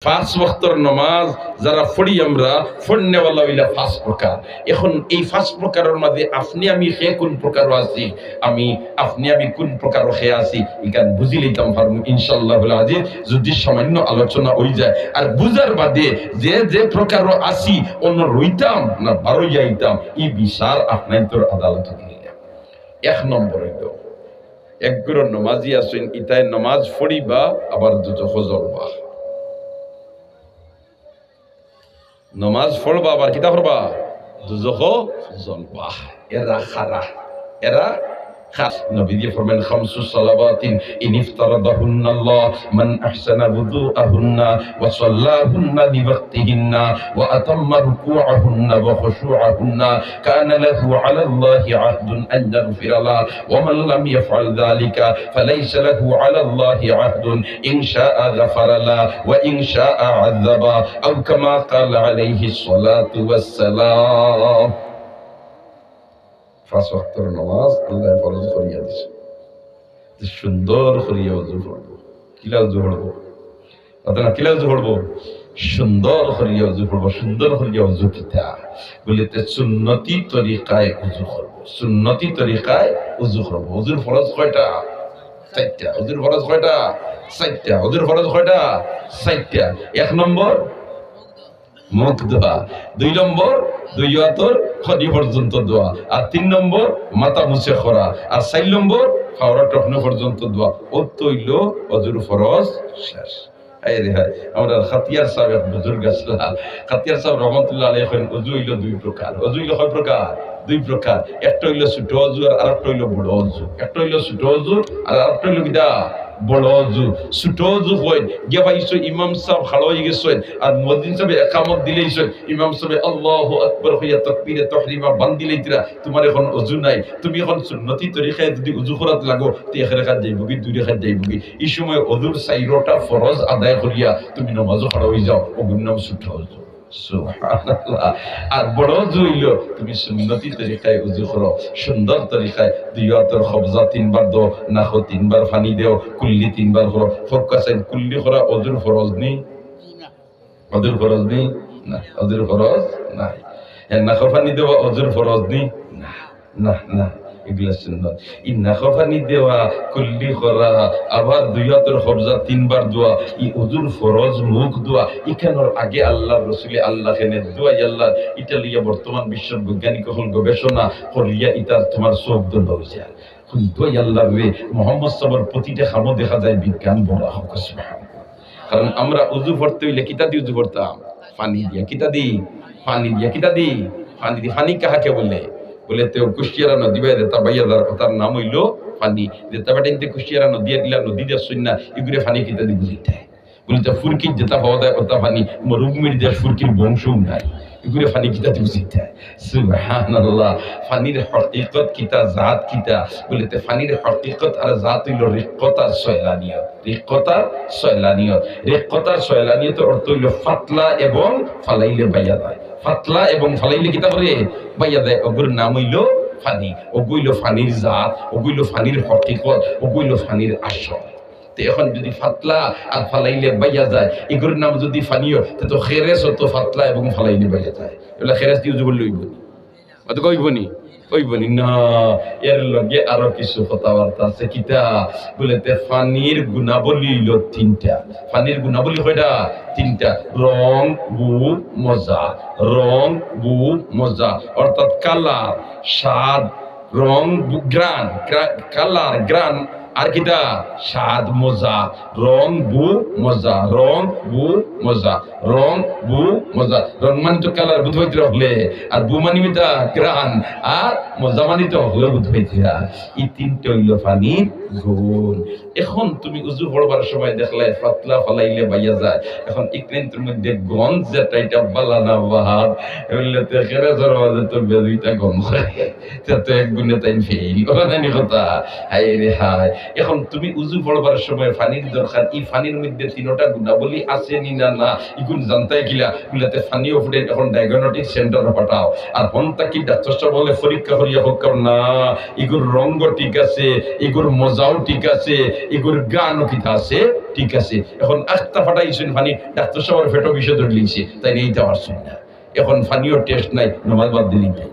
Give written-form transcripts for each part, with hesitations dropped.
পাঁচ ওয়াক্তের নামাজ যারা পড়ি আমরা পড়নেওয়ালা হইলা পাঁচ প্রকার। এখন এই পাঁচ প্রকারের মাঝে আপনি আমি সে কোন প্রকারও আছি, আপনি আমি কোন প্রকারও সে আছি, এখান বুঝি লইতাম পারবো ইনশাআল্লাহ আজিজ, যদি সামান্য আলোচনা হয়ে যায়। আর বুঝার বাদে যে যে প্রকারও আছি অন্য রইতাম না বারো যাইতাম, এই বিচার আপনার তোর আদালতে দিলাম। এক নম্বর হইল একগুলো নমাজি আছেন, ইতায় নমাজ পড়িবা আবার দুটো ফজরবা, নমাজ পড়বা আবার কিতা করবা দুজখ জ্বলবা। এরা খারা, এরা নবীজি ফরমান খামসু সালাওয়াতিন ইন ইফতারাদাহুন্নাল্লাহ মান আহসানা wudu'ahunna ওয়া সাল্লাহুন্না লিওয়াক্তিহিন্না ওয়া আতাম্মা রুকু'ahunna ওয়া খুশু'ahunna কানা লাহু 'আলাল্লাহি 'আহদুন আন ইয়াগফিরা লাহু ওয়া মান লাম ইয়াফআল যালিকা ফালাইসা লাহু 'আলাল্লাহি 'আহদুন ইন শাআ গাফারা লাহু ওয়া ইন শাআ 'আযাবা আও কামা ক্বালা আলাইহিস সালাতু ওয়াস সালাম। পাঁচ ওয়াক্তের নামাজ আল্লাহ ফরজ করিয়া দিছে, সুন্দর করিয়া ওযু করবো। কিলা ওযু করবো? আপনারা কিলা ওযু করবো? সুন্দর করিয়া ওযু করবো। সুন্দর করিয়া ওযু কিতা বলিতে সুন্নতি তরিকায় ওযু করবো, সুন্নতি তরিকায় ওযু করবো। ওযুর ফরজ কয়টা? চারটা। ওযুর ফরজ কয়টা? চারটা। ওযুর ফরজ কয়টা? চারটা। এক নম্বর মুখ ধোয়া, দুই নম্বর দুই হাতর খনি পর্যন্ত দোয়া, আর তিন নম্বর মাথা মুছে করা, আর চার নম্বর খাওয়ার টকনো পর্যন্ত দোয়া। ও তৈল অজুর ফরজ শেষ। আমরা খাতিয়ার সাহেব বুজুর্গ আসলা, খাতিয়ার সাহেব রহমতুল্লাহ আলাইহি কইন ওযু হইল দুই প্রকার। ওযু হইল কয় প্রকার? দুই প্রকার। একটা হইল ছোট ওযু আর আরেকটা হইল বড় ওযু। একটা হইল ছোট ওযু আর আরেকটা হইল কিটা বড় ওযু। ছোট ওযু কই গিয়া পাইছো ইমাম সাহেব খাড়া হয়ে গেছেন আর মুয়াজ্জিন সাহেব ইকামত দিলেইছেন, ইমাম সাহেব আল্লাহু আকবার হইয়া তাকবীরে তাহরিমা বান্ধি লইতরা, তোমার এখন ওযু নাই। তুমি এখন সুন্নতি তরিকায় যদি ওযু করাত লাগো তে এক রাকাত যাইব কি দুই রাকাত যাইব কি? এই সময় ওযুর চাইরটা ফরজ আদায় করিয়া তুমি নামাজও খাড়া হয়ে যাও, ওগুর নাম ছোট ওযু। সুবহানাল্লাহ। আর বড় ওযু হইল তুমি সুন্নতি তরিকায় ওযু করো, সুন্দর তরিকায় দুই হাতের কবজা তিনবার দাও, নাকো তিনবার পানি দাও, কুল্লি তিনবার করো। ফরক আছে কুল্লি করা ওযুর ফরজ নেই, ওযুর ফরজ নেই না, ওযুর ফরজ নাই। নাকো পানি দেওয়া ওযুর ফরজ নেই না, না না, এগুলা সুন্নাত। এই নাকো পানি দেওয়া, কুল্লি করা, আবার দুই হাতের কবজা তিনবার দোয়া, এই ওযুর ফরজ মুখ দোয়া। এখানোর আগে আল্লাহ রসুলে আল্লাহ খেনে দোয়া আল্লাহ এটা লিয়া বর্তমান বিশ্ব বৈজ্ঞানিক হল গবেষণা করিয়া ইটার তোমার চোখ দোয়া হয়েছে। দোয়া আল্লাহ রে মোহাম্মদ সাহেবের প্রতিটা খামো দেখা যায় বিজ্ঞান বলা হোক। কারণ আমরা উযু পড়তে হইলে কিতা দিয়ে উযু পড়তাম? পানি দিয়া। কিতা দি? পানি দিয়া। কিতা দি? পানি দি। পানি কাহাকে বলে? বলে তো কুষ্টিয়ারা নদী বাইরে তা বাইয়া তার নাম হইল পানি। যেটা বেটা কুষ্টিয়ারা নদী দিলা নদী দিয়ে শুন না এগুলো পানি কিতা দি বুঝিতে বলিতে ফুরকির যেটা পাওয়া যায় ওটা পানি, মরুভূমির দেশ ফুরকির বংশও নাই, এগুলো পানি কিতা দি বুঝিতে। সুবহানাল্লাহ। পানির হকিকত কিতা, জাত কিতা বলিতে পানির হকিকত আর জাত হইল রিক্কত আর সয়লানিয়ত। রিক্কত আর সয়লানিয়ত। রিক্কত আর সয়লানিয়তের অর্থ হইল ফাতলা এবং ফালাইলে বাইয়া যায়। ফাতলা এবং ফালাইলে কিতা করে বাইয়া যায়, ওগুর নাম হইল ফানি। ওগুইল ফানির জাত, ওগুইল ফানির হকিকত, ওগুইল ফানির আসল। এখন যদি ফাতলা আর ফালাইলে বাইয়া যায়, এগুলোর নাম যদি ফানিও তো খেরেস হতো ফাতলা এবং ফালাইলে বাইয়া যায়। এগুলা খেরেস দিয়ে উজু লইব অত কইবনি কইবনি না। এর লগে আরো কিছু কথাবার্তা আছে। কিতা বলেতে ফানির গুণাবলী হইল তিনটা। ফানির গুণাবলী কয়টা? তিনটা। রং, বু, মজা। রং, বু, মজা অর্থাৎ কালার, স্বাদ, রং, গ্রান, কালার, গ্রান আর কিটা স্বাদ, মজা। রং, বু, মজা। রং, বু, মজা। রং, বু, মজা। রং মানে তো কালার বুধ হইতে হলে, আর বু মানে মিটা গ্রান, আর মজা মানে তো হলে বুধ হইতে। এই তিনটা হইল পানির গুণ। এখন তুমি উজু পড়বার সময় দেখলে পাতলা ফালাইলে বাইয়া যায়। এখন ইকরেন্টের মধ্যে গন্ধ যেটা এটা বালানা বাহাব এগুলো তো খেলে ধর মাঝে তো বেদুইটা গন্ধ তো এক গুণে তাই ফেল ওখানে কথা। হাই রে হাই, এখন তুমি উজু পড়বার সময় পানির দরকার, এই পানির মধ্যে তিনটা গুণাবলী আছে নি না না এগুলো জানতে গিলা গুলাতে পানিও ফুটে এখন ডায়াগনস্টিক সেন্টারে পাঠাও আর হন্তা কি ডাক্তার বলে পরীক্ষা করিয়া হোক না এগুর রঙ ঠিক আছে, এগুর মজাও ঠিক আছে, এগুর গানও ঠিক আছে, ঠিক আছে। এখন আস্তা ফাটাইছেন পানি ডাক্তার সাহেবের ফেটো বিষয় ধরে লিখছে তাই এই যাওয়ার শুন না এখন পানিও টেস্ট নাই নামাজ বাদ দিলেই তাই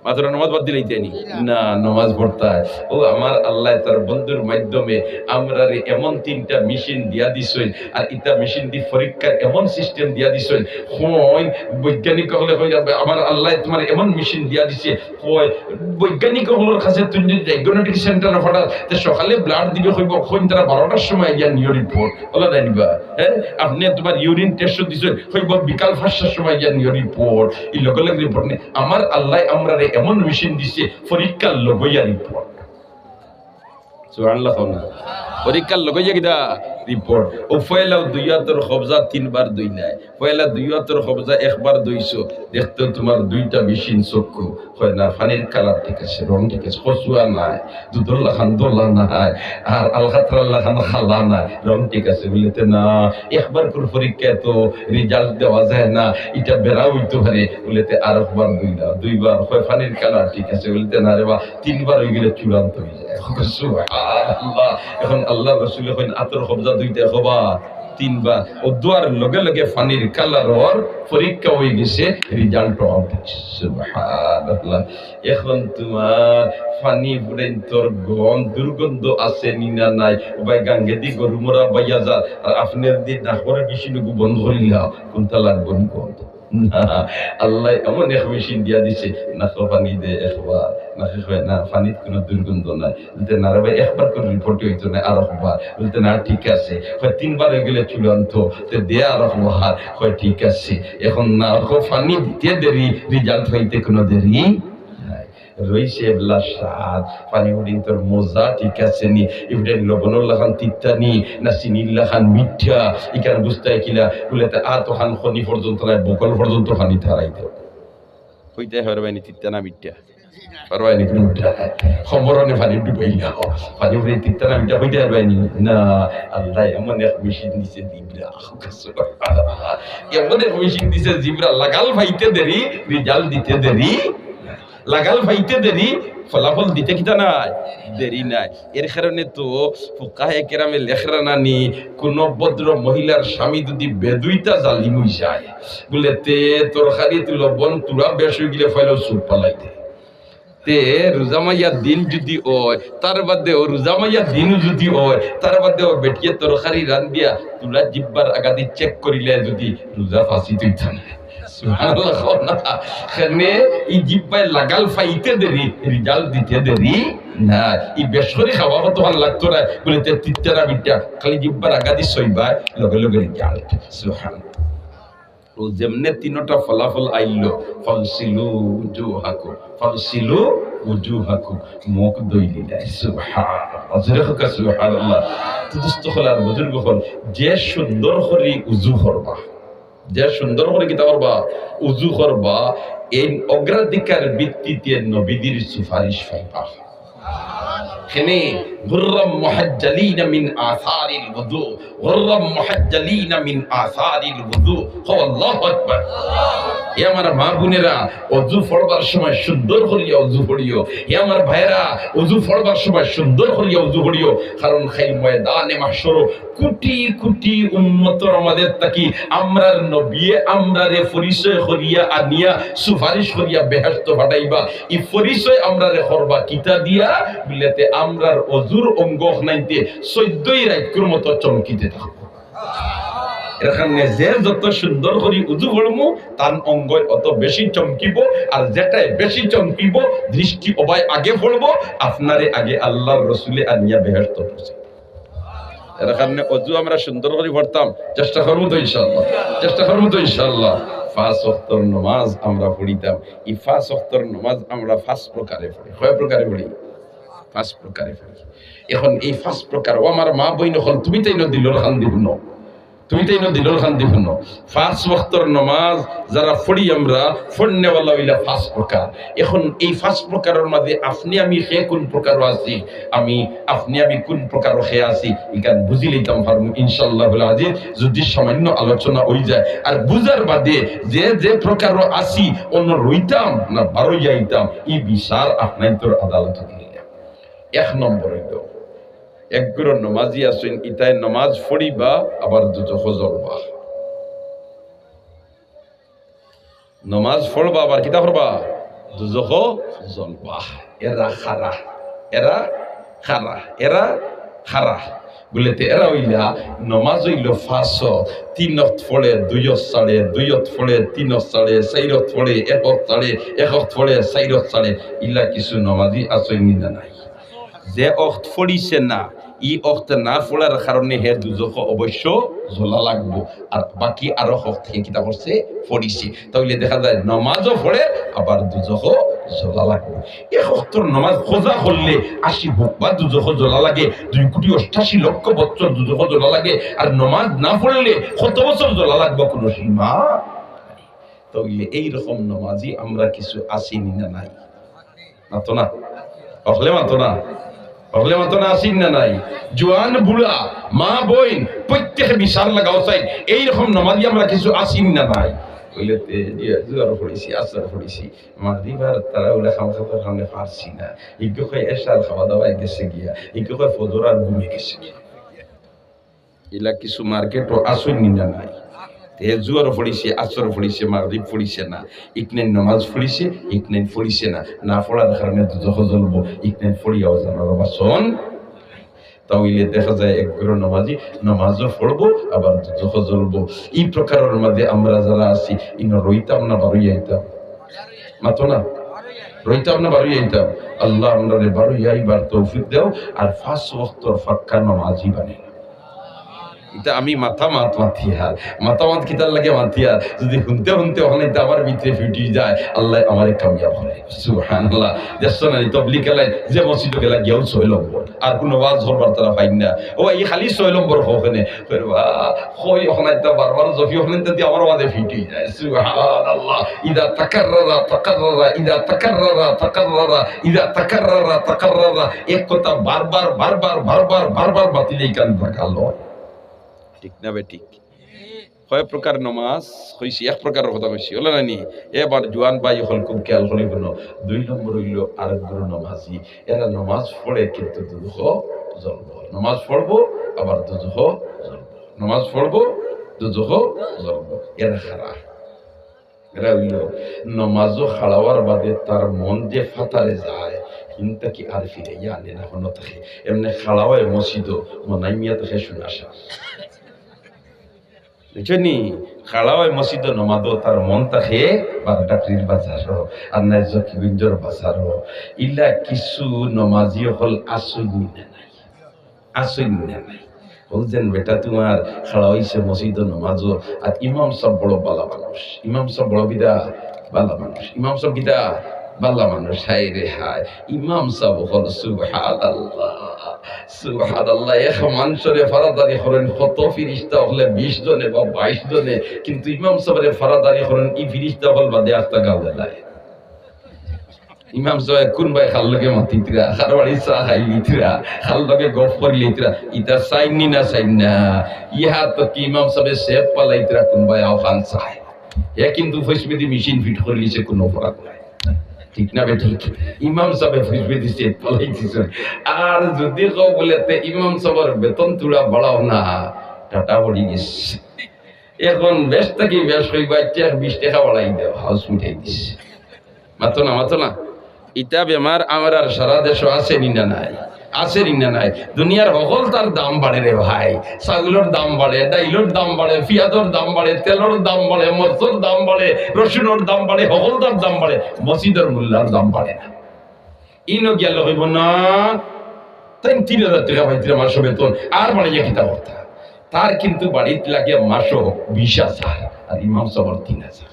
মাত্র নামাজ বাদ দিলেই তাই না নামাজ পড়তে হয়। ও আমার আল্লাহ তার বন্ধুর মাধ্যমে আমরা এমন তিনটা মেশিন দিয়া দিছেন আর ইটা মেশিন দিয়ে পরীক্ষার এমন সিস্টেম দিয়া দিছেন হয় বৈজ্ঞানিক হলে হয়ে যাবে আমার আল্লাহ তোমার এমন মেশিন দিয়া দিছে হয় বৈজ্ঞানিক হলোর কাছে তুমি ডায়াগনস্টিক সেন্টারে ফাটা সকালে ব্লাড দিবে হইব হইন তারা 12টার সময় গিয়া নিউ রিপোর্ট ওলা জানিবা হ্যাঁ আপনি তোমার ইউরিন টেস্ট দিছেন হইব বিকাল 5টার সময় গিয়া নিউ রিপোর্ট এই লগে লগে রিপোর্ট নেই আমার আল্লাহ আমরা এমন মেশিন দিছে পরীক্ষার লগইয়া রিপোর্ট সুবহানাল্লাহ না পরীক্ষার লগইয়া কিটা রিপোর্ট ও পয়লা দুই হাতের কবজা 3 বার দুইলাই পয়লা দুই হাতের কবজা একবার দুইছো দেখতে তোমার দুইটা মেশিন চক্ষু হয় না পানির কালার ঠিক আছে রং ঠিক আছে কসুয়া নাই দুদুল্লাহ খান দোল্লা নাই আর আলখাতরাল্লাহ খান খালা নাই রং ঠিক আছে বলতে না একবার করে পরীক্ষা তো রেজাল্ট দেওয়া যায় না এটা বেড়া হইতে পারে বলতে আর একবার দুইবার হয় পানির কালার ঠিক আছে বলতে না রে বা 3 বার হয়ে গেলে চূড়ান্ত হয়ে যায় সুবহানাল্লাহ। এখন আল্লাহ রাসূল কইন আতর কবজা দুইটা হবা 3 বার ও দুয়ার লগে লগে পানির কালার ওর পরীক্ষা হয়ে গেছে রেজাল্ট হবে সুবহানাল্লাহ। এখন তোমার পানি ফুটাইন তোর দুর্গন্ধ আছে নিনা নাই ভাই গাঙ্গে দি গরু মোরা বাইয়া যা আর আপনার দি ডাকরে বেশি লোক বন্ধ করিলা কোনটা লাগবে গন্ধ না আল্লাহ এমন এক মেশিন দিয়া দিছে না পানি দে একবার না হয় না পানির কোনো দুর্গন্ধ নাই বলতে না রে ভাই একবার করে রিপোর্ট হইতো না আর একবার বলতে না ঠিক আছে হয় 3 বার হয়ে গেলে চূড়ান্ত দে আর একবার হয় ঠিক আছে এখন না পানি দিতে দেরি রেজাল্ট হইতে কোনো দেরি রইছে এবলা স্বাদ পানি উডিন তোর মজা ঠিক আছে নি ইবরাহিম লবণুল্লাহ খান তিত্তানি না চিনিল্লাহ খান মিঠা এখানে বুঝতে কিলা বলেতে আতো খান খনি পর্যন্ত নাই বকল পর্যন্ত পানি থারাই দেব কইতে হরবাইনি তিত্তা না মিঠা হরবাইনি কোনো খবরনে পানি ডুবাইলা পানি উড়ে তিত্তা না মিঠা কইতে হরবাইনি না আল্লাহ এমন এক মেশিন দিছে জিবরা এমন এক মেশিন দিছে জিবরা লাগাল ভাইতে দেরি রেজাল্ট দিতে দেরি লাগাল ভাইতে দেরি ফলাফল দিতে কিতা নাই দেরি নাই এর কারণে তো ফুকাহে কেরামে লেখরা নানি কোন ভদ্র মহিলার স্বামী যদি বেদুইতা জালিম হই যায় বলে তে তরকারিতে লবণ তুরা বেশ হয়ে গেলে ফাইল সুপ পালাইতে তে রোজামাইয়া দিন যদি হয় তার বাদে ও রোজামাইয়া দিন যদি হয় তার বাদে ও বেটিয়ে তরকারি রান দিয়া তুলা জিব্বার আগাদি চেক করিলে যদি রোজা ফাঁসি তুইতা না সুবহানাল্লাহ না খানে এই জিব্বায় লাগাল ফাইতে দেরি রেজাল্ট দিতে দেরি না এই বেশরি খাওয়া কত ভালো লাগতো না বলে তে তিত্তারা বিটা খালি জিব্বার আগাদি সইবা লগে লগে রেজাল্ট সুবহানাল্লাহ। ও যেমনে তিনটা ফলাফল আইলো ফালসিলু উজুহাকুম ফালসিলু উজুহাকুম মুখ দইলিলা সুবহানাল্লাহ সুবহানাল্লাহ। তো দোস্ত হলার বুজুর্গ হল যে সুন্দর করে উজু করবা যে সুন্দর করে কিতা করবা উজু করবা এই অগ্রাধিকার ভিত্তিতে নবীদের সুপারিশ পাইবা এখানে গুররাম মুহাজ্জালিনা মিন আসারিল ওযু গুররাম মুহাজ্জালিনা মিন আসারিল ওযু আল্লাহু আকবার। হে আমার মা বোনেরা ওযু পড়বার সময় সুন্দর করিয়া ওযু পড়িও, হে আমার ভাইরা ওযু পড়বার সময় সুন্দর করিয়া ওযু পড়িও, কারণ খাই ময়দানে মাহশর কোটি কোটি উম্মতর আমাদের তাকি আমরার নবী আমরারে পরিচয় করিয়া আনিয়া সুপারিশ করিয়া বেহেশত পাঠাইবা। এই পরিচয় আমরারে করবা কিতা দিয়া বিলেতে আমরার ওযুর অঙ্গ নাইতে 14 রাইতকুর মতো চমকিতে থাকবো। এখানে যে যত সুন্দর করে উজু করবো তার অঙ্গ অত বেশি চমকিব, আর যেটাই বেশি চমকিব দৃষ্টি অবাই আগে পড়বো আপনারে আগে আল্লাহর রসুলে আনিয়া বেহেশত করছে। এর কারণে অজু আমরা সুন্দর করে পড়তাম, চেষ্টা করবো তো ইনশাআল্লাহ, চেষ্টা করবো তো ইনশাআল্লাহ। 5 ওয়াক্তের নামাজ আমরা পড়িতাম, এই 5 ওয়াক্তের নামাজ আমরা 5 প্রকারে পড়ি। কয় প্রকারে পড়ি? 5 প্রকারে পড়ি। এখন এই 5 প্রকার ও আমার মা বইন হল তুমি তাই দিলর খান দিব ন তুমি তো ইনো দিলর খান দিব না। 5 ওয়াক্তর নামাজ যারা পড়ি আমরা ফন্নেওয়ালা হইলা 5 প্রকার। এখন এই 5 প্রকারের মাঝে আপনি আমি হে কোন প্রকারও আছি, আপনি আমি কোন প্রকারও হে আছি, ইকান বুঝি লইতাম পারমু ইনশাআল্লাহুল আজিজ যদি সামান্য আলোচনা হই যায়। আর বুঝার বাদে যে যে প্রকারও আছি অন্য রইতাম না বারো যাইতাম এই বিচার আপনার তোর আদালত দিলাম। 1 নম্বর হইল একগুলো নমাজি আছেন ইতায় নমাজ পড়িবা আবার দুজখ জ্বলবা। নমাজ পড়বা আবার কিতা করবা? দুজখ জ্বলবা। এরা খারা, এরা খারা, এরা খারা বলেতে এরা হইলা নমাজ হইল 5 3 ওয়াক্ত পড়ে 2 ওয়াক্ত ছাড়ে, 2 ওয়াক্ত পড়ে 3 ওয়াক্ত ছাড়ে, 4 ওয়াক্ত পড়ে 1 ওয়াক্ত ছাড়ে, 1 ওয়াক্ত পড়ে 4 ওয়াক্ত ছাড়ে। ইলা কিছু নমাজি আছেন না নাই যে ওয়াক্ত পড়িছে না ই ওয়াক্ত না পড়ার কারণে হে দুজখ অবশ্য জ্বলা লাগবো। আর বাকি আরো ওয়াক্ত হে কিতা করছে পড়িছে, তাহলে দেখা যায় নমাজও পড়ে আবার দুজখ জ্বলা লাগবে। 1 ওয়াক্তর নমাজ খোঁজা করলে 80 বুকবা দুজখ জ্বলা লাগে, 2,88,00,000 বছর দুজখ জ্বলা লাগে। আর নমাজ না পড়লে কত বছর জ্বলা লাগবে কোনো সীমা। তাহলে এইরকম নমাজি আমরা কিছু আসিনি না নাই? মাতো না অহলে মাতো না, অহলে মাতো না আসিন না নাই? জোয়ান বুড়া মা বোন প্রত্যেকে বিচার লাগাও চাই এইরকম নমাজি আমরা কিছু আসিন না নাই? কইলেতে জোয়ার পড়েছি, আসর পড়েছি, মাগরিবার তারাউলা খাওয়ার কারণে পারছি না, ইগো কয় এশার খাওয়া দাওয়া গেছে গিয়া, ইগো কয় ফজর আর ঘুমে গেছে গিয়া। এলা কিছু মার্কেটও আসইন না নাই? জুয়ারও পড়িছে, আসর পড়িছে, মাগরিব পড়িছে না, ইকনেন নমাজ পড়িছে, ইকনেন পড়িছে না, না পড়ার কারণে দুজখ জ্বলবো, ইকনেন পড়িয়াও জানার বাসন। তাহলে দেখা যায় একগুলো নমাজি নমাজও পড়বো আবার দুজখ জ্বলবো। এই প্রকারের মধ্যে আমরা যারা আছি ইনো রইতাম না বারোই আইতাম? মাতো না রইতাম না বারোই আইতাম? আল্লাহ আমরা বারোই আইবার তৌফিক দেও আর 5 ওয়াক্তর ফাক্কা নমাজি বানাই। এটা আমি মাথা কিতার লাগে মাথিয়ার যদি শুনতে শুনতে ওখানে আমার ভিতরে ফিটি যায় আল্লাহ আমারে কামিয়াব করে। সুবহানাল্লাহ। দেখছো না তবলিগ গেলাই যে মসজিদ গেলা গিয়েও 6 নম্বর আর কোনো ওয়াজ হরবার তারা পাই না। ও এই খালি 6 নম্বর ওখানে কই ওখানে বারবার জফি ওখানে দিয়ে আমার ওয়াজে ফিটি যায়। সুবহানাল্লাহ। ইদা তাকাররারা তাকাররারা ইদা তাকাররারা তাকাররারা ইদা তাকাররারা তাকাররারা এক কথা বারবার বারবার বারবার বারবার বাতিলেই কান থাকালো। ঠিক না বে ঠিক? কয় প্রকার নমাজ হইছি? 1 প্রকারের কথা কইছি হলো না নি? এবার জোয়ান ভাই হল খুব খেয়াল করিব না। 2 নম্বর হইল আরেকগুলো নমাজি, এরা নমাজ পড়ে কিন্তু দুজখ জ্বলবো। নমাজ পড়বো আবার দুজখ জ্বলবো, নমাজ পড়বো দুজখ জ্বলবো। এরা খারা, এরা হইল নমাজও খাড়াওয়ার বাদে তার মন যে ফাতারে যায় কিন্তু কি আর ফিরে আনে না কোনো থাকে এমনি খাড়াওয়ায় মসজিদও মনাইমিয়া থেকে শুনে আসা বুঝনি? খাড়াওয়ায় মসজিদ নমাদও তার মন থাকে বাগডাকরির বাজারও আর নাই জকিগঞ্জর বাজারও। ইলা কিছু নমাজি হল আসইন না নাই, আসইন না নাই। বলছেন বেটা তোমার খাড়া হইছে মসজিদ নমাজও আর ইমাম সব বড় বালা মানুষ, ইমাম সব বড় বিদা বালা মানুষ, ইমাম সব বিদা বালা মানুষ। হাই রে হাই, ইমাম সব হল সুবহানাল্লাহ সুবহানাল্লাহ। এক মানুষের ফারাদারি করেন কত ফিরিস্তা হলে 20 জনে বা 22 জনে, কিন্তু ইমাম সাহেবের ফারাদারি করেন এই ফিরিস্তা হল বাদে আস্তা গাল দেয়। ইমাম সাহেব কোন ভাই খাল লগে মাতিতরা খারবাড়ি চা খাই লিতরা খাল লগে গফ করি লিতরা ইতা সাইনি না সাইন না ইহা তো কি ইমাম সাহেব সেফ পালাইতরা কোন ভাই আও খান চায় এ কিন্তু ফসমেদি মেশিন ফিট করে লিছে কোনো অপরাধ নাই। ঠিক না বে ঠিক? ইমাম সাহেব ফসমেদি সেফ পালাইতেছেন। আর যদি কেউ বলেতে ইমাম সাহেবের বেতন তুলা বাড়াও না, টাটা পড়ি গেছে। এখন বেশ থাকি বেশ হইবা 20 টাকা বাড়াই দেও, হাউস মিঠাই দিস। মাতো না মাতো না। ইটা বেমার আমার আর সারা দেশ আছে না নাই? আছে না নাই? দুনিয়ার সকল তার দাম বাড়ে রে ভাই। ছাগলের দাম বাড়ে, ডাইলের দাম বাড়ে, পিঁয়াজের দাম বাড়ে, তেলের দাম বাড়ে, মরচের দাম বাড়ে, রসুনের দাম বাড়ে, সকলটার দাম বাড়ে, মসজিদের মূল্যার দাম বাড়ে না। ইনো গেল হইব না 3,000 টাকা পাইতে মাস বেতন আর বাড়িয়ে কিতা কথা। তার কিন্তু বাড়িতে লাগে মাসও 20,000 আর ইমাম সাহেবের 3,000।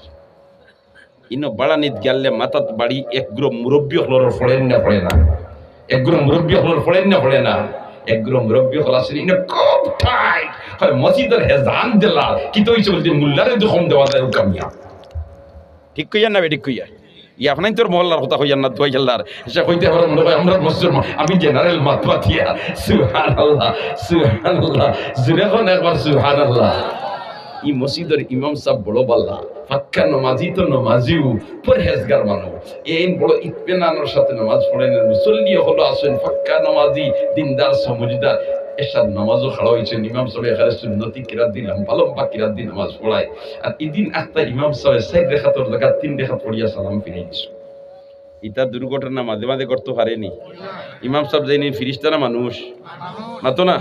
ইনো বাড়ানিত গেলে মাথাত বাড়ি একগ্রো মুরব্বী হলর ফলেন না পড়ে না, একগ্রো মুরব্বী হলর ফলেন না পড়ে না, একগ্রো মুরব্বী হল আসলে ইনো খুব টাইট হয় মসজিদের হেজান দিলা কি তো হইছে বলতে মুল্লারে যখন দেওয়া যায় কামিয়া ঠিক কইয়া না ঠিক কইয়া ই আপনাই তোর মহল্লার কথা কইয়া না তুই আল্লাহর সে কইতে পারে মনে হয় আমরা মসজিদ আমি জেনারেল মাতবা দিয়া সুবহানাল্লাহ সুবহানাল্লাহ যখন একবার সুবহানাল্লাহ ই মসজিদের ইমাম সাহেব বড় বাল্লা ফাক্কা নমাজি তো নমাজিও পরহেজগার মানুষ এই বড় ইতমিনানের সাথে নামাজ পড়েন মুসল্লি হলো আসেন ফাক্কা নমাজি দিনদার সমজদার এসাদ নামাজও খাড়া হয়েছেন ইমাম সাহেব এখানে সুন্নতি কিরাত দিন লম্বা কিরাত দিন নামাজ পড়ায় আর ইদিন একটা ইমাম সাহেব 4 রেখাতের জায়গা 3 রেখাত পড়িয়া সালাম ফিরিয়ে দিছে ইটা দুর্ঘটনা মাঝে মাঝে করতে পারেনি ইমাম সাহেব যাইনি ফিরিস্তানা মানুষ মাতো না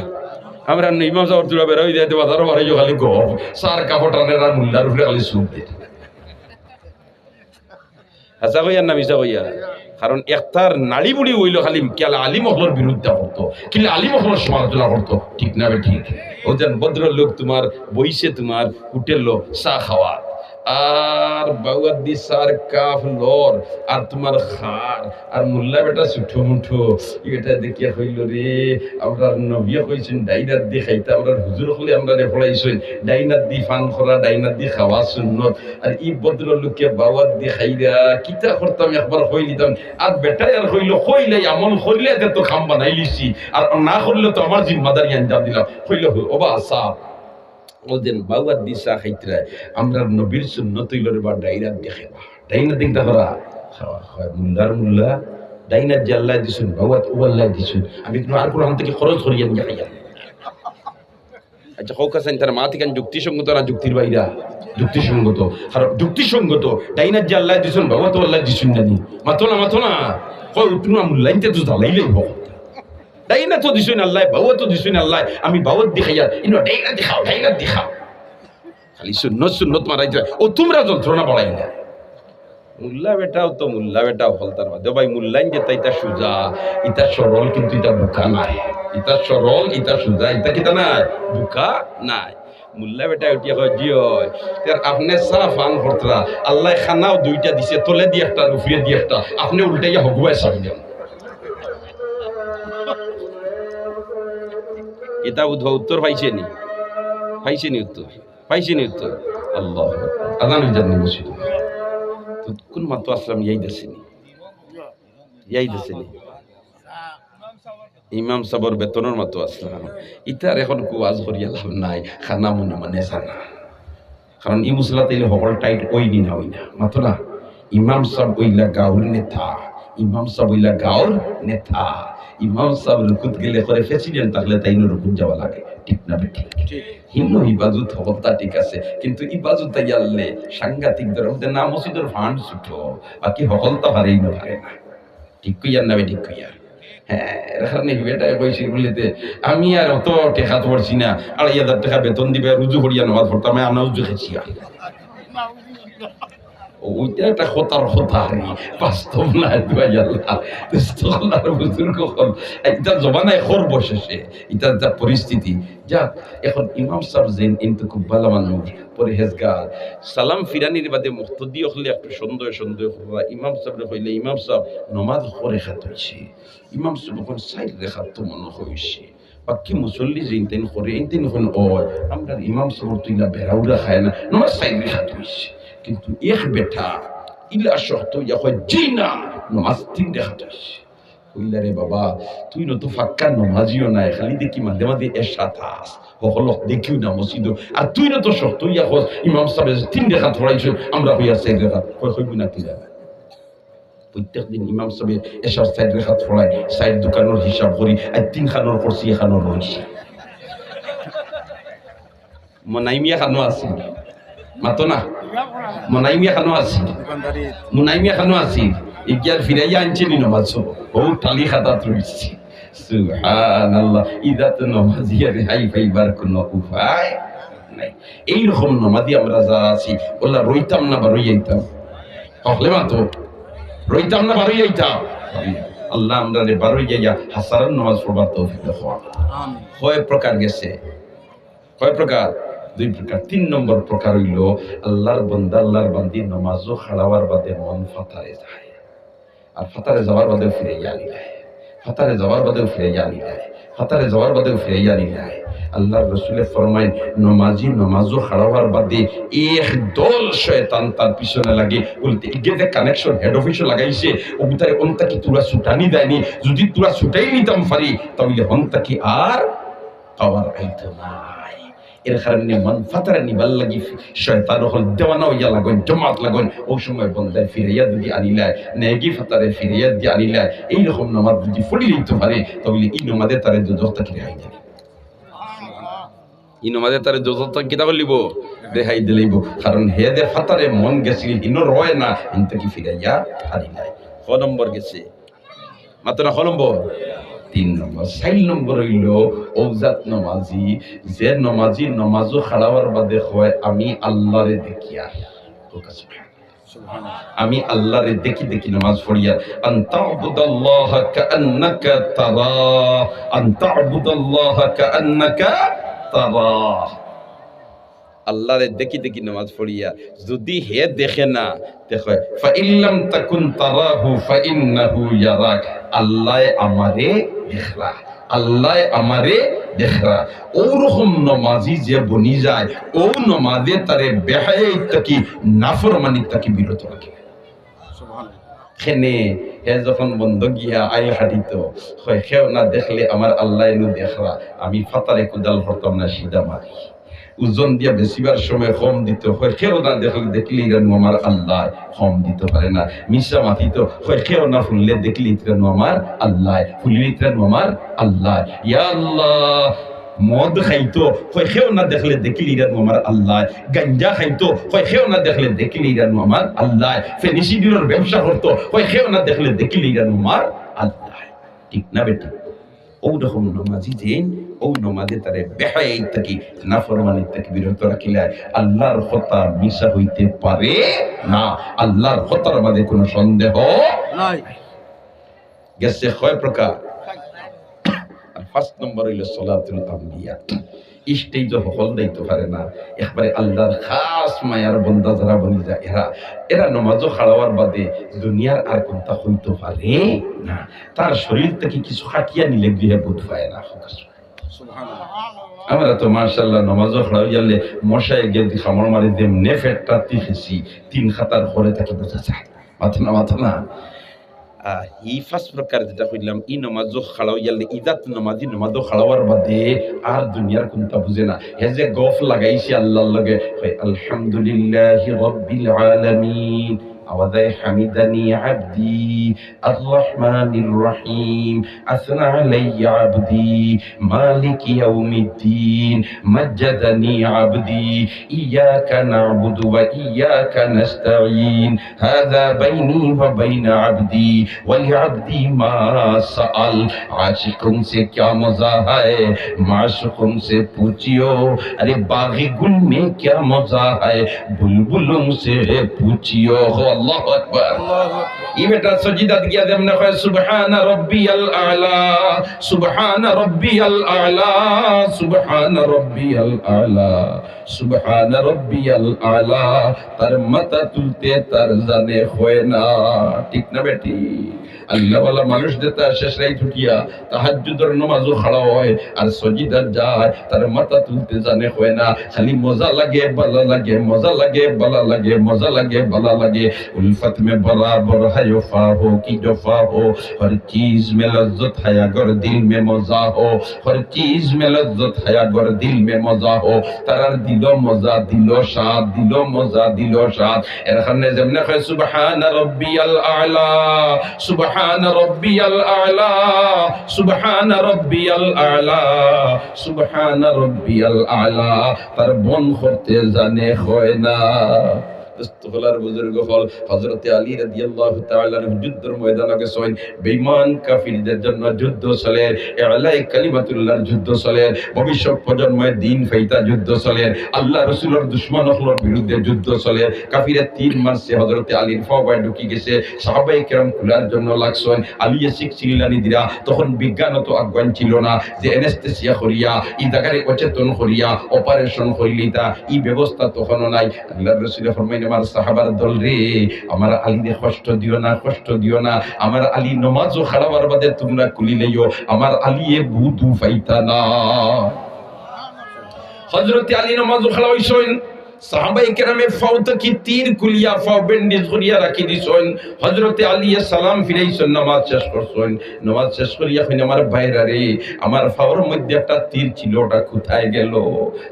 আমরা ইমাম সাহেব তুলা বেরোই দিয়ে বাজারও বাড়ি খালি গপ সার কাপড় টানের আর মুল্লার উপরে খালি সুখ দিয়ে হাসা কইয়া না মিশা কইয়া কারণ একটার নাড়ি বুড়ি হইল খালি কেলা আলী মহলের বিরুদ্ধে করতো কিন্তু আলী মহলের সমালোচনা করতো ঠিক না ঠিক ও যেন ভদ্রলোক তোমার বইছে তোমার হোটেল চা খাওয়া আর বাউয়াদি সার কাফ লর আর তোমার খার আর মোল্লা বেটা ছুটো মুঠো এটা দেখিয়া কইল রে আমরা নবিয়া কইছেন ডাইনাত দি খাইতে আমরা হুজুর হলে আমরা রে পড়াইছেন ডাইনাত দি ফান করা ডাইনাত দি খাওয়া সুন্নত আর ই ভদ্রলোকে বাউয়াদ দি খাইরা কিতা করতাম একবার কই নিতাম আর বেটা আর কইল কইলে আমল করলে তো খাম বানাই লিছি আর না করলে তো আমার জিম্মাদারি আঞ্জাম দিলাম কইল ওবা আসা ওদের বাউয়ার দিশা খাইতরা আমরা নবীর সুন্নত হইলরে বা ডাইনাত দেখে বা ডাইনাত দিন তাহরা খাওয়া হয় মুল্লার মুল্লা ডাইনাত যে আল্লাহ দিছুন বাউয়াত ও আল্লাহ দিছুন আমি কোনো আর কোরআন থেকে খরচ করিয়া নিয়ে খাইয়া আচ্ছা হোক আছেন তার মা থেকে যুক্তিসঙ্গত না যুক্তির বাইরা যুক্তিসঙ্গত আর যুক্তিসঙ্গত ডাইনাত যে আল্লাহ দিছুন বাউয়াত ও আল্লাহ দিছুন জানি মাতো না কই তুমি মুল্লাইতে তো জ্বালাইলেই হোক ডাইনা তো দিছুন আল্লাহ বাউয়া তো দিছুন আল্লাহ আমি বাউয়াত দেখাইয়া ইনো ডাইনাত দেখাও খালি সুন্নত মারাই যায় ও তোমরা যন্ত্রণা বাড়াই না মুল্লা বেটাও ফলতার মধ্যে ভাই মুল্লাইন যেটা এটা সুজা এটা সরল কিন্তু এটা বুকা নাই এটা সরল এটা সুজা এটা কিতা নাই বুকা নাই মুল্লা বেটা উঠিয়া কয় জি হয় তার আপনি সাফ আন করতরা আল্লাহ খানাও দুইটা দিছে তলে দিয়ে একটা উপরে দিয়ে একটা আপনি উল্টাইয়া হগুয়াই সারিলেন এটা উত্তর পাইছেনি উত্তর আল্লাহ আজান হয়ে যাননি মসজিদ কোন মাত্র আসলাম ইয়াই দেশেনি ইমাম সাবর বেতনের মাত্র আসলাম ইতার এখন কুয়াজ করিয়া লাভ নাই খানা মনে মানে জানা কারণ ই মুসলা তাইলে সকল টাইট ওই না মাত্র না ইমাম সাহেব ওইলা গাঁর নেতা ইমাম সাহেব রুকুত গেলে করে প্রেসিডেন্ট থাকলে তাই রুকুত যাওয়া লাগে ঠিক না ঠিক হিন্দু ইবাজত হতা ঠিক আছে কিন্তু ইবাজত তাইয়ালে সাংঘাতিক ধরনের না মসজিদের ফান্ড ছুটো বাকি সকল তো হারেই না ঠিক কইয়ার না ঠিক কইয়ার হ্যাঁ এখানে বেটা কইছি বলিতে আমি আর অত টেকা তো পড়ছি না 2,500 টাকা বেতন দিবে রুজু করিয়া নামাজ পড়তাম আমি আনাজ খেয়েছি ওইটা একটা কথা বাস্তব না বুজুর্গ হল এটা জমানায় খর বসেছে এটা যা পরিস্থিতি যাক এখন ইমাম সাহেব যেন কিন্তু খুব ভালো মানুষ পরহেজগার সালাম ফিরানির বাদে মুক্তদি হলে একটু সন্দেহ করা ইমাম সাহেব হইলে ইমাম সাহেব নমাজ করে খাত হয়েছে ইমাম সাহেব এখন 4 রেখাত তো মনে হয়েছে বাকি মুসল্লি যে ইনতেন করে ইনতেন এখন আমরা ইমাম সাহেব তুইলা বেড়াউরা খায় না নমাজ 4 রেখাত হয়েছে কিন্তু এক বেটা ইলা শর্ত ইয়া জিনা নামাজ 3 রেখাত কইলা রে বাবা তুই তো ফাক্কা নামাজিও নাই খালি দেখি মাঝে এসাতাস হলো দেখিও না মসজিদ আর তুই তো শর্ত ইয়া ইমাম সাহেব 3 রেখাত পড়াইছ আমরা হইয়া 4 রেখাত কইব না কি যাবে প্রত্যেকদিন ইমাম সাহেব এসার 4 রেখাত পড়াই 4 দোকানের হিসাব করি আর 3 খানোর করছি এখানোর রইছে মনাইমিয়া খানো আছে মাতো না মনাইমিয়া খানো আছি ইগিয়ার ফিরাইয়া আনছিলি নমাজ ও টালি খাতাত রয়েছে সুবহানাল্লাহ ইদা তো নমাজিয়া রেহাই পাইবার কোনো উপায় নাই এইরকম নমাজি আমরা যারা আছি ওলা রইতাম না বা রইয়াইতাম হলে মাতো রইতাম না বা রইয়াইতাম আল্লাহ আমরা রে বারোই যাইয়া হাসারান নামাজ পড়বার তৌফিক দাও আমিন কয় প্রকার গেছে কয় প্রকার 2 প্রকার 3 নম্বর প্রকার হইল আল্লাহর বান্দা আল্লাহর বান্দি নামাজও খাড়াওয়ার বাদে মন ফাতারে যায় আর ফাতারে যাওয়ার বাদে ফিরে যায় আল্লাহর রাসূলে ফরমায় নমাজি নমাজও খাড়া হওয়ার বাদে এক দল শয়তান তার পিছনে লাগে বলতে এগিয়ে কানেকশন হেড অফিসে লাগাইছে ওগুতারে অন্তা কি তোরা ছুটানি দেয়নি যদি তোরা ছুটাই নিতাম পারি তাহলে হন্তা কি আর পাওয়ার আইতো নাই এর কারণে মন ফাতারা নিবাল লাগি শয়তান হল দেওয়ানা হইয়া লাগুন জমাত লাগুন ওই সময় বন্দায় ফিরাইয়া যদি আনিলায় নেগি ফাতারে ফিরাইয়া দিয়ে আনিলায় এইরকম নামাজ যদি ফড়ি লইতে পারে তাহলে এই নমাজে তারে দুজক থেকে রেহাই দেবে ই নমাজে তারে দুজক থেকে কিতাব লিব রেহাই দিলেইব কারণ হে দে ফাতারে মন গেছিল হিনো রয় না ইনতে কি ফিরাইয়া আনিলায় ক নম্বর গেছে মাত্র ক নম্বর 3 নম্বর 4 নম্বর হইল ওজাত নমাজি যে নমাজি নমাজও খাড়াওয়ার বাদে হয় আমি আল্লাহরে দেখিয়া আমি আল্লাহরে দেখি দেখি নামাজ পড়িয়া আনতা'বুদাল্লাহ কাআন্নাকা তারা আনতা'বুদাল্লাহ কাআন্নাকা তারা আল্লাহরে দেখি দেখি নামাজ পড়িয়া যদি হে দেখে না দেখো ফাইল্লাম তাকুন তারাহু ফাইন্নাহু ইয়ারাক আল্লাহ আমারে দেখলা আল্লাহ আমারে দেখরা ওরকম নমাজি যে বনি যায় ও নমাজে তারে বেহায়া ইত্তাকি নাফরমানি ইত্তাকি বিরত রাখে খেনে হে যখন বন্ধ গিয়া আই হাঁটিত হয় খেও না দেখলে আমার আল্লাহ এনু দেখরা আমি ফাতারে কোদাল হরতাম না সিধা মারি ওজন দিয়া বেশিবার সময় কম দিত হয় কেউ না দেখলে দেখলি ইরানু আমার আল্লাহ কম দিতে পারে না মিশা মাতিত হয় কেউ না ফুললে দেখলি ইরানু আমার আল্লাহ ফুললি ইরানু আমার আল্লাহ ইয়া আল্লাহ মদ খাইতো হয় কেউ না দেখলে দেখলি ইরানু আমার আল্লাহ গাঞ্জা খাইতো হয় কেউ না দেখলে দেখলি ইরানু আমার আল্লাহ ফেনিসিডিনের ব্যবসা করতো হয় কেউ না দেখলে দেখলি ইরানু আমার আল্লাহ ঠিক না বেটা ওরকম নমাজি যেন ও নমাজে তারে বেহায়াই থাকি নাফরমানি থেকে বিরত রাখিলে আল্লাহর কথা মিশা হইতে পারে না আল্লাহর কথার মধ্যে কোনো সন্দেহ নাই গেছে কয় প্রকার আর 5 নম্বর হইল সালাতুল আম্বিয়া স্টেজ হল দিতে পারে না একবারে আল্লাহর খাস মায়ার বন্দা যারা বনি যায় এরা নমাজও খাড়াওয়ার বাদে দুনিয়ার আর কোনটা হইতে পারে না তার শরীর থেকে কিছু খাটিয়া নিলে গৃহে বোধ পায় না আমরা তো মাশাআল্লাহ নামাজও খাড়াই গেলে মশায় গেদি খামর মারি দেম নেফেটটা তিখেছি 3 খাতার ঘরে থাকি বোঝা যায় মাথা না এই ফার্স্ট প্রকার যেটা কইলাম ই নামাজও খাড়াই গেলে ইদাত নামাজি নামাজও খাড়াওয়ার বাদে আর দুনিয়ার কোনটা বুঝে না হে যে গফ লাগাইছি আল্লাহর লগে আলহামদুলিল্লাহি রাব্বিল আলামিন أوذي حمدني عبدي الرحمن الرحيم أثنى علي عبدي مالك يوم الدين مجدني عبدي إياك نعبد وإياك نستعين هذا بيني وبين عبدي ولعبدي ما سأل عاشقوں سے کیا مزہ ہے معشوقوں سے پوچھیو ارے باغی گل میں کیا مزہ ہے بلبلوں سے پوچھیو আল্লাহু আকবার এই বেটা সাজদাত গিয়া দেমনে কয় সুবহানা রাব্বিয়াল আলা সুবহানা রাব্বিয়াল আলা সুবহানা রাব্বিয়াল আলা সুবহানা রাব্বিয়াল আলা তার মাথা তুলতে তার জানে হয় না ঠিক না বেটি আল্লাহ ওয়ালা মানুষ দেতা শেষ রাত উঠিয়া তাহাজ্জুদের নামাজও খাড়া হয় আর সাজদাত যায় তার মাথা তুলতে জানে হয় না খালি মজা লাগে ভালো লাগে মজা লাগে ভালো লাগে মজা লাগে ভালো লাগে उल्फत में बराबर है वफा हो कि जफा हो हर चीज में लज्जत है अगर दिल में मजा हो हर चीज में लज्जत है अगर दिल में मजा हो तार दिलो मजा दिलो शाद दिलो मजा दिलो शाद এখানে যেমনে কয় সুবহান রাব্বিয়াল আলা সুবহান রাব্বিয়াল আলা সুবহান রাব্বিয়াল আলা সুবহান রাব্বিয়াল আলা তার বন করতে জানে হয় না দস্তগলার বুজুর্গ হল হযরত আলী রাদিয়াল্লাহু তাআলা যুদ্ধের ময়দানে গেছেন বেঈমান কাফিরদের জন্য যুদ্ধ চলে ইলাই কালিমাতুল্লাহর যুদ্ধ চলে ভবিষ্যৎ প্রজন্মের দিন ফাইতা যুদ্ধ চলে আল্লাহ রাসূলের দুশমনদের বিরুদ্ধে যুদ্ধ চলে কাফিরে 3 মাসে হযরত আলীর ফাওয়ায় ঢুকি গেছে সাহাবায়ে কেরাম কুলার জন্য লাগছেন আলী শিখ চিল্লানি দিরা তখন বিজ্ঞান তো আজ্ঞান ছিল না যে অ্যানেস্থেসিয়া করিয়া ই জায়গায় অচেতন করিয়া অপারেশন করিলিতা ই ব্যবস্থা তখন নাই আল্লাহর রাসূল ফরমায় আমার সাহাবার দল রে আমার আলীরে কষ্ট দিও না আমার আলী নামাজও খাড়াবার বাদে তোমরা কুলি লইও আমার আলী এ বুধু ফাইতা না হযরত আলী নামাজ খালা হইছেন সাহাবায়ে কেরামে ফাউত কি তীর কুলিয়া ফাও বেন্ডিজ করিয়া রাখি দিছেন হযরত আলী সালাম ফিরাইছেন নামাজ শেষ করছেন নামাজ শেষ করিয়া কইন আমার ভাইরা রে আমার ফাওর মধ্যে একটা তীর ছিল ওটা কোথায় গেল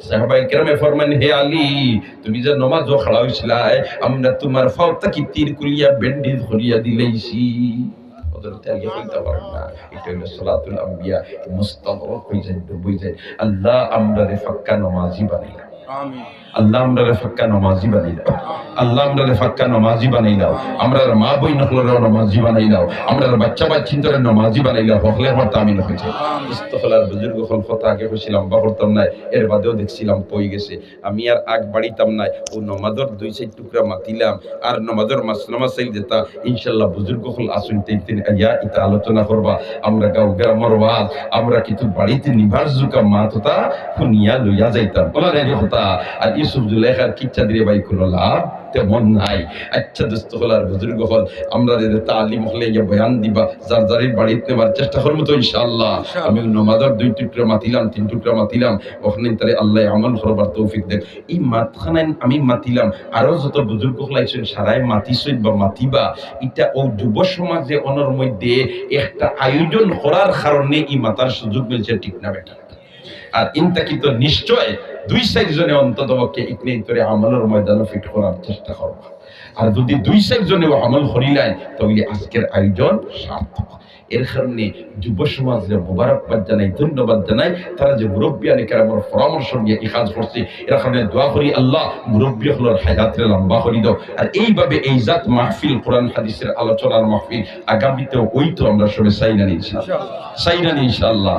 সাহাবায়ে কেরামে ফরমান হে আলী তুমি যে নামাজ খালা হইছিলাই আমরা তোমার ফাউত কি তীর কুলিয়া বেন্ডিজ করিয়া দিলেইছি হযরত আলী কইতে পারেন না এটা হলো সালাতুল আম্বিয়া মুস্তাদরক হয়ে যায় ডুবে যায় আল্লাহ আমরারে ফাক্কা নামাজি বানাইলা আমিন আল্লাহ আমরারে ফাক্কা নামাজি বানাইলা আল্লাহ আমরারে ফাক্কা নামাজি বানাইলা আমরার মা বই নকলরে নামাজি বানাইলা আমরার বাচ্চা বাচ্চিন্তরে নামাজি বানাইলা হকলে হতা আমিন হইছে ইস্তিগফার বুজুর্গ হল কথা আগে কইছিলাম বা করতাম না এর বাদেও দেখছিলাম পই গেছে আমি আর আগ বাড়িতাম না ও নামাজের দুই চার টুকরা মাতিলাম আর নামাজের মাসলামা চাইল দিতা ইনশাআল্লাহ বুজুর্গ হল আসুন তিন আয়া ইতা আলোচনা করবা আমরা গাঁও গ্রামের ওয়াজ আমরা কিন্তু বাড়িতে নিভার জুকা মাততা শুনিয়া লইয়া যাইতাম বলা রে কথা আর ইউসুফ জুলাইখার কিচ্ছা দিয়ে ভাই কোনো লাভ তেমন নাই আচ্ছা দোস্ত হল আর বুজুর্গ হল আমরা তালিম হলে গিয়ে বয়ান দিবা যার যারের বাড়িতে নেবার চেষ্টা করবো তো ইনশাআল্লাহ আমি নামাজের দুই টুকরা মাতিলাম তিন টুকরা মাতিলাম ওখানে তারে আল্লাহ আমল করবার তৌফিক দেন এই মাতখানে আমি মাতিলাম আরো যত বুজুর্গ হলাইছেন সারাই মাতিছেন বা মাতিবা এটা ও যুব সমাজে অনর মধ্যে একটা আয়োজন করার কারণে এই মাতার সুযোগ মিলছে ঠিক না বেটা আর ইনতাকি তো নিশ্চয় দুই সাইড জনে অন্তত পক্ষে ইকনে তোরে আমলের ময়দানে ফিট করার চেষ্টা করবা আর যদি দুই সাইড জনে আমল করিলাই তাহলে আজকের আয়োজন সার্থক এর কারণে যুব সমাজের মোবারকবাদ জানাই ধন্যবাদ জানাই তারা যে মুরব্বিয়ানে কেরামের পরামর্শ নিয়ে এই কাজ করছে এর কারণে দোয়া করি আল্লাহ মুরব্বি হলোর হায়াতের লম্বা করি দাও আর এইভাবে এই জাত মাহফিল কোরআন হাদিসের আলোচনার মাহফিল আগামীতেও ওই তো আমরা সবাই চাই না ইনশাআল্লাহ